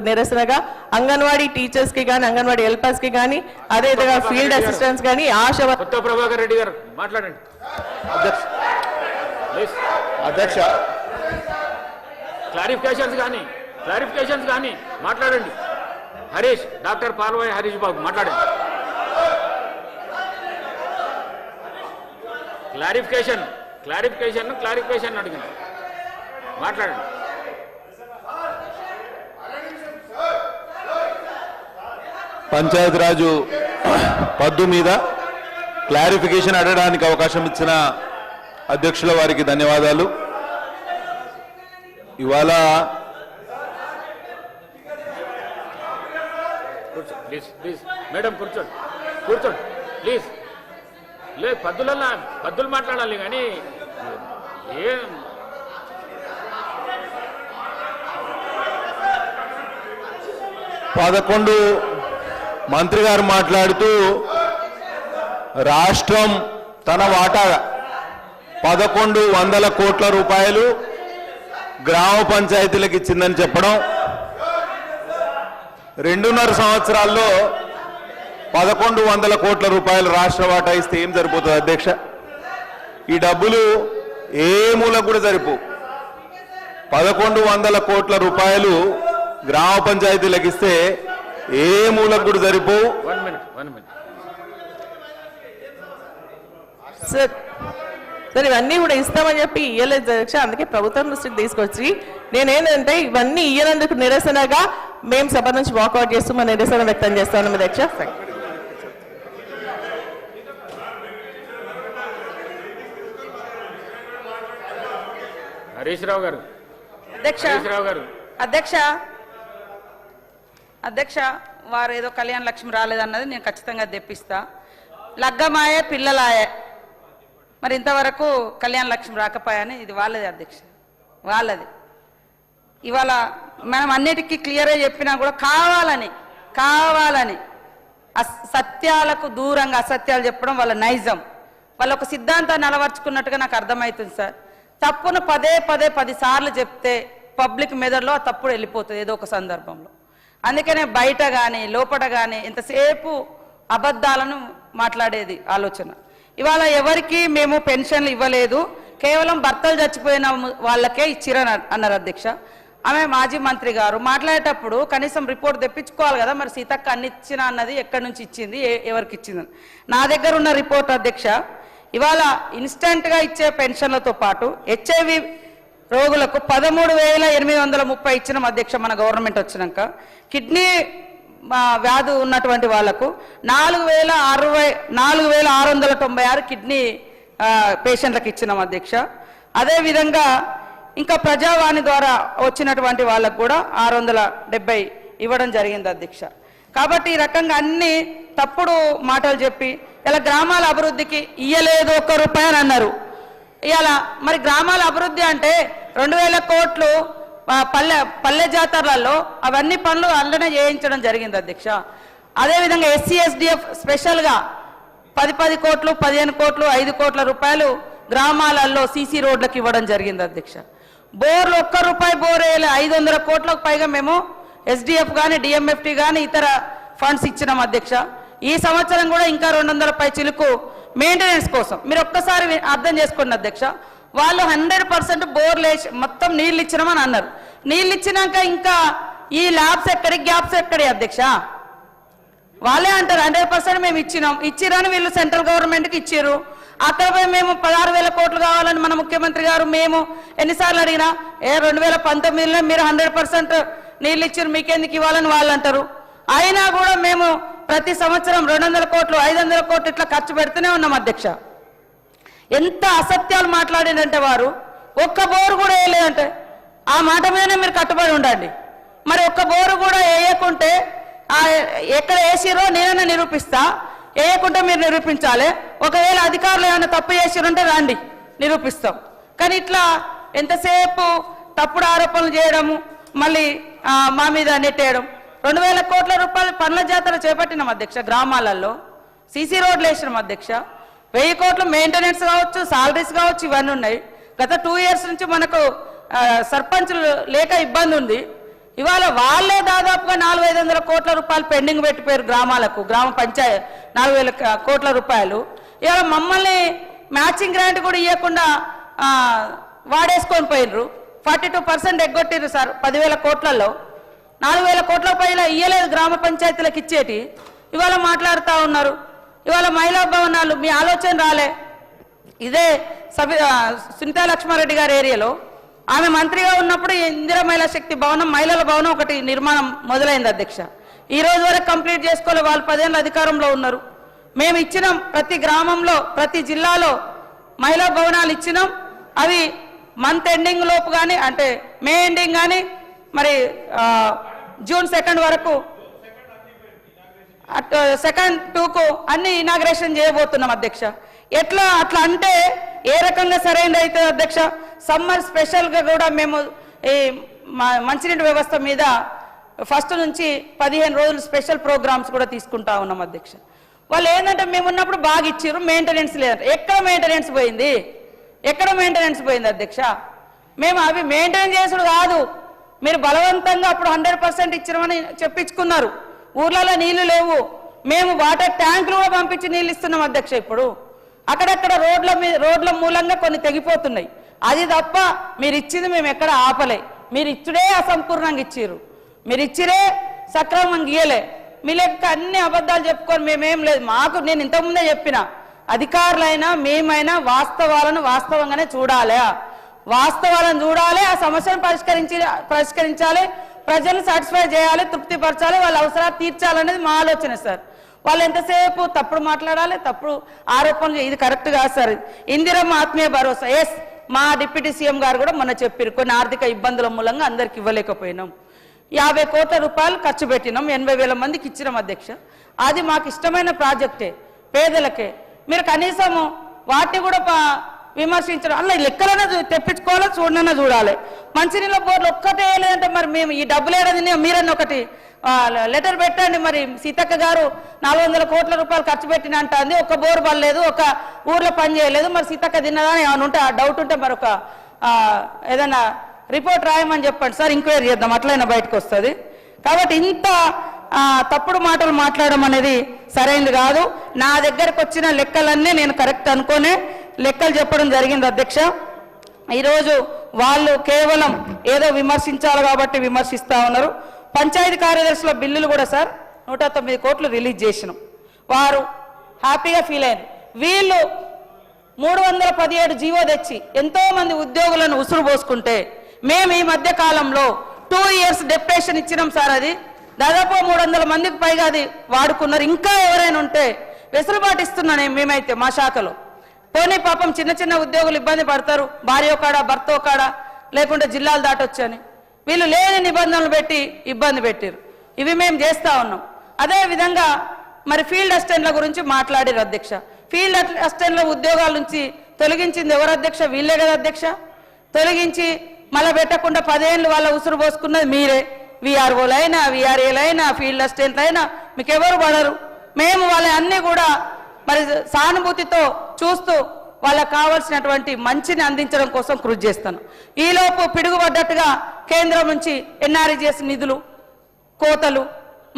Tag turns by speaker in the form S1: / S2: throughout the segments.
S1: నిరసనగా అంగన్వాడీ టీచర్స్ కి కానీ అంగన్వాడీ హెల్పర్స్ కి కానీ అదే విధంగా ఫీల్డ్ అసిస్టెంట్స్ కానీ ఆశ
S2: కొత్త ప్రభాకర్ రెడ్డి గారు మాట్లాడండి.
S3: అధ్యక్ష
S2: క్లారిఫికేషన్స్ కానీ మాట్లాడండి. హరీష్ డాక్టర్ పాల్వాయి హరీష్ బాబు మాట్లాడండి. క్లారిఫికేషన్ అడిగింది మాట్లాడండి.
S3: పంచాయతీరాజు పద్దు మీద క్లారిఫికేషన్ అడగడానికి అవకాశం ఇచ్చిన అధ్యక్షుల వారికి ధన్యవాదాలు. ఇవాళ
S2: ప్లీజ్ మేడం కూర్చోండి ప్లీజ్. పద్దులు మాట్లాడాలి కానీ ఏం
S3: మంత్రి గారు మాట్లాడుతూ రాష్ట్రం తన వాటా 1100 కోట్ల రూపాయలు గ్రామ పంచాయతీలకు ఇచ్చిందని చెప్పడం, 2.5 సంవత్సరాల్లో 1100 కోట్ల రూపాయలు రాష్ట్ర వాటా ఇస్తే ఏం సరిపోతుంది అధ్యక్ష? ఈ డబ్బులు ఏ మూలకు కూడా సరిపోవు. 1100 కోట్ల రూపాయలు గ్రామ పంచాయతీలకు ఇస్తే ఏ మూలకు కూడా సరిపోవు.
S1: సార్ ఇవన్నీ కూడా ఇస్తామని చెప్పి ఇయ్యలేదు అధ్యక్ష. అందుకే ప్రభుత్వం దృష్టికి తీసుకొచ్చి నేనేంటంటే ఇవన్నీ ఇయ్యనందుకు నిరసనగా మేము సభ నుంచి వాకౌట్ చేస్తూ మా నిరసన వ్యక్తం చేస్తాను అధ్యక్ష.
S2: హరీష్ రావు గారు
S4: అధ్యక్ష వారు ఏదో కళ్యాణ లక్ష్మి రాలేదన్నది నేను ఖచ్చితంగా తెప్పిస్తా. లగ్గమాయే పిల్లలాయే, మరి ఇంతవరకు కళ్యాణ లక్ష్మి రాకపోయాని ఇది వాళ్ళది అధ్యక్ష, వాళ్ళది. ఇవాళ మనం అన్నిటికీ క్లియర్గా చెప్పినా కూడా కావాలని సత్యాలకు దూరంగా అసత్యాలు చెప్పడం వాళ్ళ నైజం. వాళ్ళ ఒక సిద్ధాంతాన్ని అలవర్చుకున్నట్టుగా నాకు అర్థమవుతుంది సార్. తప్పును పదే 10 సార్లు చెప్తే పబ్లిక్ మెదడులో ఆ తప్పుడు వెళ్ళిపోతుంది ఏదో ఒక సందర్భంలో. అందుకనే బయట కానీ లోపల కానీ ఎంతసేపు అబద్ధాలను మాట్లాడేది ఆలోచన. ఇవాళ ఎవరికి మేము పెన్షన్లు ఇవ్వలేదు, కేవలం భర్తలు చచ్చిపోయిన వాళ్ళకే ఇచ్చిరని అన్నారు అధ్యక్ష. ఆమె మాజీ మంత్రి గారు మాట్లాడేటప్పుడు కనీసం రిపోర్ట్ తెప్పించుకోవాలి కదా, మరి సీతక్క అన్ని ఇచ్చిన అన్నది ఎక్కడి నుంచి ఇచ్చింది, ఎవరికి ఇచ్చిందని. నా దగ్గర ఉన్న రిపోర్ట్ అధ్యక్ష, ఇవాళ ఇన్స్టెంట్గా ఇచ్చే పెన్షన్లతో పాటు హెచ్ఐవి రోగులకు 13,830 ఇచ్చిన అధ్యక్ష మన గవర్నమెంట్ వచ్చినాక. కిడ్నీ వ్యాధి ఉన్నటువంటి వాళ్లకు 4,696 కిడ్నీ పేషెంట్లకు ఇచ్చినాం అధ్యక్ష. అదేవిధంగా ఇంకా ప్రజావాణి ద్వారా వచ్చినటువంటి వాళ్ళకు కూడా 670 ఇవ్వడం జరిగింది అధ్యక్ష. కాబట్టి ఈ రకంగా అన్ని తప్పుడు మాటలు చెప్పి ఇలా గ్రామాల అభివృద్ధికి ఇయ్యలేదు ₹1 అని అన్నారు. ఇవాళ మరి గ్రామాల అభివృద్ధి అంటే 2,000 కోట్లు పల్లె జాతరలలో అవన్నీ పనులు అందులోనే చేయించడం జరిగింది అధ్యక్ష. అదేవిధంగా SC/SDF స్పెషల్గా 10 కోట్లు 15 కోట్లు 5 కోట్ల రూపాయలు గ్రామాలలో సీసీ రోడ్లకు ఇవ్వడం జరిగింది అధ్యక్ష. బోర్లు ₹1 బోర్ వేయాలి, 500 కోట్లకు పైగా మేము SDF కానీ DMFT కానీ ఇతర ఫండ్స్ ఇచ్చినాం అధ్యక్ష. ఈ సంవత్సరం కూడా ఇంకా 200 పై చిలుకు మెయింటెనెన్స్ కోసం. మీరు ఒక్కసారి అర్థం చేసుకోండి అధ్యక్ష, వాళ్ళు 100% బోర్లు వేసి మొత్తం నీళ్ళు ఇచ్చినామని అన్నారు. నీళ్ళు ఇచ్చినాక ఇంకా ఈ ల్యాబ్స్ ఎక్కడి గ్యాప్స్ ఎక్కడి అధ్యక్ష? వాళ్ళే అంటారు 100% మేము ఇచ్చిరని వీళ్ళు సెంట్రల్ గవర్నమెంట్కి ఇచ్చారు. అక్కడపై మేము 16,000 కోట్లు కావాలని మన ముఖ్యమంత్రి గారు మేము ఎన్నిసార్లు అడిగినా 2019లో మీరు 100% నీళ్ళు ఇచ్చారు మీకెందుకు ఇవ్వాలని వాళ్ళు అంటారు. అయినా కూడా మేము ప్రతి సంవత్సరం 200 కోట్లు 500 కోట్లు ఇట్లా ఖర్చు పెడుతూనే ఉన్నాం అధ్యక్ష. ఎంత అసత్యాలు మాట్లాడిందంటే వారు ఒక్క బోరు కూడా వేయలేదంటే ఆ మాట మీదనే మీరు కట్టుబడి ఉండండి. మరి ఒక్క బోరు కూడా వేయకుంటే ఎక్కడ వేసిరో నేనైనా నిరూపిస్తా, వేయకుంటే మీరు నిరూపించాలి. ఒకవేళ అధికారులు ఏమైనా తప్పు చేసిరంటే రండి నిరూపిస్తాం. కానీ ఇట్లా ఎంతసేపు తప్పుడు ఆరోపణలు చేయడము మళ్ళీ మా మీద నెట్టేయడం. 2,000 కోట్ల రూపాయలు పనుల జాతర చేపట్టినాం అధ్యక్ష. గ్రామాలలో సీసీ రోడ్లు వేసినాం అధ్యక్ష. 1000 కోట్లు మెయింటెనెన్స్ కావచ్చు, సాలరీస్ కావచ్చు, ఇవన్నీ ఉన్నాయి. గత 2 years నుంచి మనకు సర్పంచులు లేక ఇబ్బంది ఉంది. ఇవాళ వాళ్ళే దాదాపుగా 400-500 కోట్ల రూపాయలు పెండింగ్ పెట్టిపోయారు గ్రామాలకు, గ్రామ పంచాయతీ 4,000 కోట్ల రూపాయలు. ఇవాళ మమ్మల్ని మ్యాచింగ్ గ్రాంట్ కూడా ఇవ్వకుండా వాడేసుకొని పోయినరు. 42% ఎగ్గొట్టిర్రు సార్ 10,000 కోట్లలో. 4,000 కోట్ల పైన ఇయ్యలేదు గ్రామ పంచాయతీలకు ఇచ్చేటి. ఇవాళ మాట్లాడుతూ ఉన్నారు. ఇవాళ మహిళా భవనాలు మీ ఆలోచన రాలే. ఇదే సునీతా లక్ష్మారెడ్డి గారి ఏరియాలో ఆమె మంత్రిగా ఉన్నప్పుడు ఇందిరా మహిళా శక్తి భవనం, మహిళల భవనం ఒకటి నిర్మాణం మొదలైంది అధ్యక్ష. ఈ రోజు వరకు కంప్లీట్ చేసుకోలే. వాళ్ళు 10 ఏళ్ళ అధికారంలో ఉన్నారు. మేము ఇచ్చినాం ప్రతి గ్రామంలో, ప్రతి జిల్లాలో మహిళా భవనాలు ఇచ్చినాం. అవి మంత్ ఎండింగ్ లోపు కానీ, అంటే మే ఎండింగ్ కానీ, మరి జూన్ 2 వరకు సెకండ్ 2కు అన్ని ఇనాగ్రేషన్ చేయబోతున్నాం అధ్యక్ష. ఎట్లా అట్లా అంటే ఏ రకంగా సరైనది అవుతుంది అధ్యక్ష? సమ్మర్ స్పెషల్గా కూడా మేము ఈ మంచినీటి వ్యవస్థ మీద ఫస్ట్ నుంచి 15 రోజులు స్పెషల్ ప్రోగ్రామ్స్ కూడా తీసుకుంటా ఉన్నాం అధ్యక్ష. వాళ్ళు ఏంటంటే మేము ఉన్నప్పుడు బాగా ఇచ్చారు, మెయింటెనెన్స్ లేదు. ఎక్కడ మెయింటెనెన్స్ పోయింది? ఎక్కడ మెయింటెనెన్స్ పోయింది అధ్యక్ష? మేము అవి మెయింటైన్ చేసుడు కాదు, మీరు బలవంతంగా అప్పుడు 100% ఇచ్చినామని చెప్పించుకున్నారు. ఊర్లలో నీళ్లు లేవు, మేము వాటర్ ట్యాంకులు కూడా పంపించి నీళ్ళు ఇస్తున్నాం అధ్యక్ష. ఇప్పుడు అక్కడక్కడ రోడ్ల మూలంగా కొన్ని తెగిపోతున్నాయి. అది తప్ప మీరు ఇచ్చింది మేము ఎక్కడ ఆపలే. మీరు ఇచ్చుడే అసంపూర్ణంగా ఇచ్చిర్రు, మీరు ఇచ్చిరే సక్రమంగా ఇయ్యలే. మీ లెక్క అన్ని అబద్ధాలు చెప్పుకొని మేమేం లేదు. మాకు నేను ఇంతకుముందే చెప్పిన, అధికారులైనా మేమైనా వాస్తవాలను వాస్తవంగానే చూడాలి, వాస్తవాలను చూడాలి, ఆ సమస్యను పరిష్కరించాలి, ప్రజలను సాటిస్ఫై చేయాలి, తృప్తిపరచాలి, వాళ్ళ అవసరాలు తీర్చాలనేది మా ఆలోచన సార్. వాళ్ళు ఎంతసేపు తప్పుడు మాట్లాడాలి, తప్పుడు ఆరోపణలు, ఇది కరెక్ట్ కాదు సార్. ఇందిరమ్మ ఆత్మీయ భరోసా, ఎస్, మా డిప్యూటీ సీఎం గారు కూడా మొన్న చెప్పారు, కొన్ని ఆర్థిక ఇబ్బందుల మూలంగా అందరికి ఇవ్వలేకపోయినాం. 50 కోట్ల రూపాయలు ఖర్చు పెట్టినాం, 80,000 మందికి ఇచ్చినాం అధ్యక్ష. అది మాకు ఇష్టమైన ప్రాజెక్టే, పేదలకే. మీరు కనీసం వాటిని కూడా విమర్శించడం, అలా లెక్కలనే తెప్పించుకోవాలి, చూడనన్నా చూడాలి. మంచినీళ్ళ బోర్లు ఒక్కటే లేదంటే మరి మేము ఈ డబ్బులు ఏడాది మీరన్నా ఒకటి లెటర్ పెట్టండి. మరి సీతక్క గారు 400 కోట్ల రూపాయలు ఖర్చు పెట్టిన అంటుంది, ఒక బోర్ పడలేదు, ఒక ఊర్లో పని చేయలేదు. మరి సీతక్క తిన్నదని ఏమైనా ఉంటే ఆ డౌట్ ఉంటే మరొక ఏదైనా రిపోర్ట్ రాయమని చెప్పండి సార్, ఎంక్వైరీ చేద్దాం, అట్లయినా బయటకు వస్తుంది. కాబట్టి ఇంత తప్పుడు మాటలు మాట్లాడడం అనేది సరైనది కాదు. నా దగ్గరకు వచ్చిన లెక్కలన్నీ నేను కరెక్ట్ అనుకోనే లెక్కలు చెప్పడం జరిగింది అధ్యక్ష. ఈరోజు వాళ్ళు కేవలం ఏదో విమర్శించాలి కాబట్టి విమర్శిస్తూ ఉన్నారు. పంచాయతీ కార్యదర్శుల బిల్లులు కూడా సార్ 109 కోట్లు రిలీజ్ చేసినాం, వారు హ్యాపీగా ఫీల్ అయ్యారు. వీళ్ళు 317 జీవో తెచ్చి ఎంతో మంది ఉద్యోగులను ఉసురు పోసుకుంటే మేము ఈ మధ్య కాలంలో 2 years డెప్యుటేషన్ ఇచ్చినాం సార్. అది దాదాపు 300 మందికి పైగా అది వాడుకున్నారు. ఇంకా ఎవరైనా ఉంటే వెసులుబాటు ఇస్తున్నాను మేమైతే మా శాఖలో. పోనీ పాపం చిన్న చిన్న ఉద్యోగులు ఇబ్బంది పడతారు, భార్య కాడ భర్త కాడ లేకుంటే జిల్లాలు దాటొచ్చని వీళ్ళు లేని నిబంధనలు పెట్టి ఇబ్బంది పెట్టారు. ఇవి మేము చేస్తూ ఉన్నాం. అదేవిధంగా మరి ఫీల్డ్ అసిస్టెంట్ల గురించి మాట్లాడారు అధ్యక్ష. ఫీల్డ్ అసిస్టెంట్ల ఉద్యోగాల నుంచి తొలగించింది ఎవరు అధ్యక్ష? వీళ్ళే కదా అధ్యక్ష. తొలగించి మళ్ళీ పెట్టకుండా 10 ఏళ్ళు వాళ్ళ ఉసురు పోసుకున్నది మీరే. వీఆర్ఓలైనా, వీఆర్ఏలైనా, ఫీల్డ్ అసిస్టెంట్లు అయినా మీకు ఎవరు పడరు. మేము వాళ్ళ అన్నీ కూడా మరి సానుభూతితో చూస్తూ వాళ్ళకు కావాల్సినటువంటి మంచిని అందించడం కోసం కృషి చేస్తాను. ఈలోపు పిడుగుపడ్డట్టుగా కేంద్రం నుంచి ఎన్ఆర్ఈజీఎస్ నిధులు కోతలు,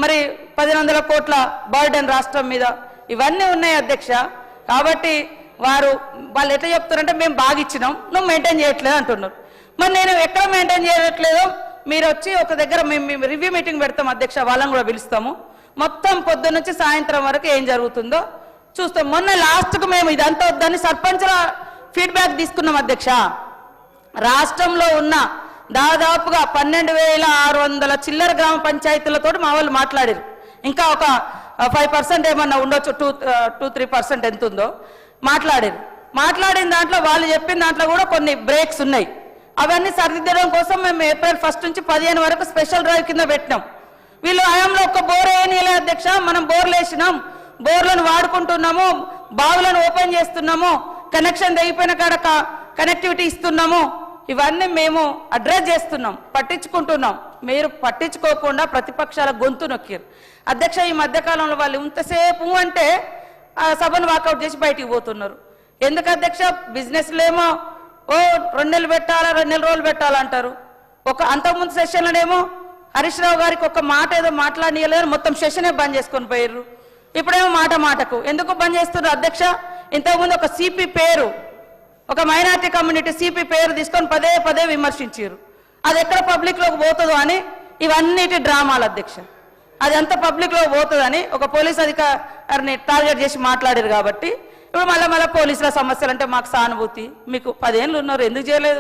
S4: మరి 1,100 కోట్ల బర్డెన్ రాష్ట్రం మీద, ఇవన్నీ ఉన్నాయి అధ్యక్ష. కాబట్టి వాళ్ళు ఎట్లా చెప్తారంటే మేము బాగా ఇచ్చినాం, నువ్వు మెయింటైన్ చేయట్లేదు అంటున్నారు. మరి నేను ఎక్కడ మెయింటైన్ చేయట్లేదో మీరు వచ్చి ఒక దగ్గర మేము రివ్యూ మీటింగ్ పెడతాం అధ్యక్ష, వాళ్ళని కూడా పిలుస్తాము. మొత్తం పొద్దున్న నుంచి సాయంత్రం వరకు ఏం జరుగుతుందో చూస్తాం. మొన్న లాస్ట్కు మేము ఇదంతా వద్దని సర్పంచ్ల ఫీడ్బ్యాక్ తీసుకున్నాం అధ్యక్ష. రాష్ట్రంలో ఉన్న దాదాపుగా 12,600 చిల్లర గ్రామ పంచాయతీలతో మా వాళ్ళు మాట్లాడారు. ఇంకా ఒక 5% ఏమన్నా ఉండొచ్చు, 2-3% ఎంత ఉందో మాట్లాడారు. మాట్లాడిన దాంట్లో వాళ్ళు చెప్పిన దాంట్లో కూడా కొన్ని బ్రేక్స్ ఉన్నాయి. అవన్నీ సరిదిద్దడం కోసం మేము ఏప్రిల్ 1 నుంచి 15 వరకు స్పెషల్ డ్రైవ్ కింద పెట్టినాం. వీళ్ళు హయాంలో ఒక్క బోర్ వేయనీయలే అధ్యక్ష. మనం బోర్లు వేసినాం, బోర్లను వాడుకుంటున్నాము, బావులను ఓపెన్ చేస్తున్నాము, కనెక్షన్ తెగిపోయిన కాడ కనెక్టివిటీ ఇస్తున్నాము. ఇవన్నీ మేము అడ్రస్ చేస్తున్నాం, పట్టించుకుంటున్నాం. మీరు పట్టించుకోకుండా ప్రతిపక్షాల గొంతు నొక్కారు అధ్యక్ష. ఈ మధ్యకాలంలో వాళ్ళు ఇంతసేపు అంటే సభను వాకౌట్ చేసి బయటికి పోతున్నారు. ఎందుకు అధ్యక్ష? బిజినెస్లేమో 2 నెలలు పెట్టాలా, 2 నెలల రోజులు పెట్టాలంటారు. అంతకుముందు సెషన్లోనేమో హరీష్ రావు గారికి ఒక మాట ఏదో మాట్లాడనీయలేదు, మొత్తం సెషనే బంద్ చేసుకొని పోయారు. ఇప్పుడేమో మాట మాటకు ఎందుకు బంద్ చేస్తున్నారు అధ్యక్ష? ఇంతకుముందు ఒక సిపి పేరు, ఒక మైనారిటీ కమ్యూనిటీ సిపి పేరు తీసుకొని పదే పదే విమర్శించారు. అది ఎక్కడ పబ్లిక్లోకి పోతుందో అని ఇవన్నిటి డ్రామాలు అధ్యక్ష. అది ఎంత పబ్లిక్లో పోతుందని ఒక పోలీస్ అధికారిని టార్గెట్ చేసి మాట్లాడారు. కాబట్టి ఇప్పుడు మళ్ళీ పోలీసుల సమస్యలు అంటే మాకు సానుభూతి. మీకు 10 ఏళ్ళు ఉన్నారు, ఎందుకు చేయలేదు?